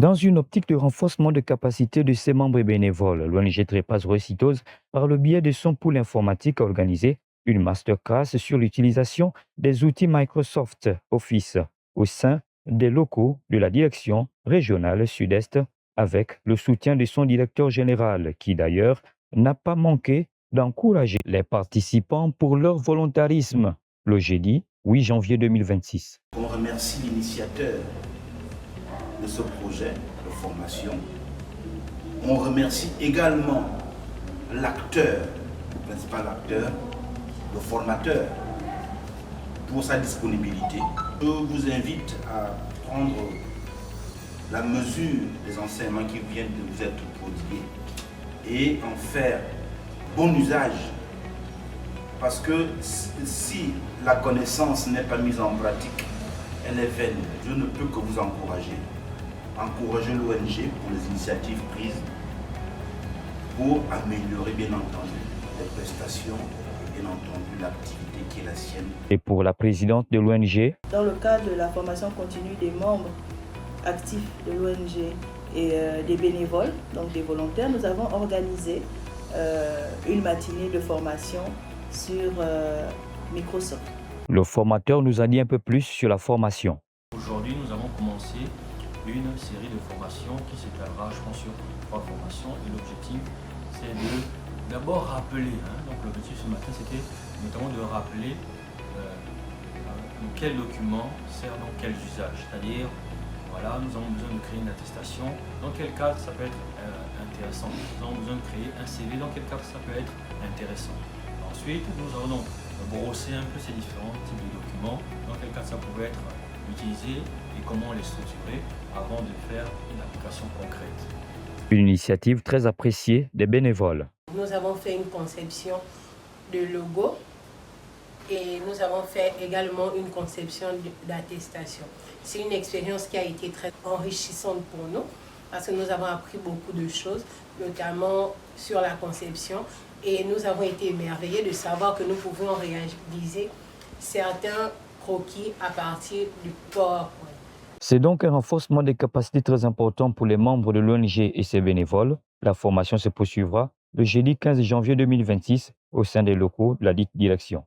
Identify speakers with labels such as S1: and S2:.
S1: Dans une optique de renforcement de capacité de ses membres bénévoles, l'ONG Trépas Recitose, par le biais de son pool informatique, a organisé une masterclass sur l'utilisation des outils Microsoft Office au sein des locaux de la direction régionale Sud-Est avec le soutien de son directeur général qui d'ailleurs n'a pas manqué d'encourager les participants pour leur volontarisme le jeudi 8 janvier 2026.
S2: On remercie l'initiateur de ce projet de formation. On remercie également l'acteur, le principal acteur, le formateur, pour sa disponibilité. Je vous invite à prendre la mesure des enseignements qui viennent de vous être prodigués et en faire bon usage. Parce que si la connaissance n'est pas mise en pratique, elle est vaine. Je ne peux que vous encourager. Encourager l'ONG pour les initiatives prises pour améliorer bien entendu les prestations et bien entendu l'activité qui est la sienne.
S1: Et pour la présidente de l'ONG,
S3: dans le cadre de la formation continue des membres actifs de l'ONG et des bénévoles, donc des volontaires, nous avons organisé une matinée de formation sur Microsoft.
S1: le formateur nous a dit un peu plus sur la formation.
S4: Aujourd'hui, nous avons commencé une série de formations qui s'étalera, je pense, sur 3 formations. Et l'objectif, c'est de d'abord rappeler. Donc l'objectif ce matin, c'était notamment de rappeler quel document sert dans quels usages. C'est-à-dire, voilà, nous avons besoin de créer une attestation. Dans quel cadre ça peut être intéressant? Nous avons besoin de créer un CV. Dans quel cadre ça peut être intéressant? Ensuite, nous allons donc brosser un peu ces différents types de documents. Dans quel cadre ça pouvait être utilisé et comment les structurer avant de faire une application concrète.
S1: Une initiative très appréciée des bénévoles.
S5: Nous avons fait une conception de logo et nous avons fait également une conception d'attestation. C'est une expérience qui a été très enrichissante pour nous parce que nous avons appris beaucoup de choses, notamment sur la conception, et nous avons été émerveillés de savoir que nous pouvions réaliser certains croquis à partir du PowerPoint.
S1: C'est donc un renforcement des capacités très important pour les membres de l'ONG et ses bénévoles. La formation se poursuivra le jeudi 15 janvier 2026 au sein des locaux de la dite direction.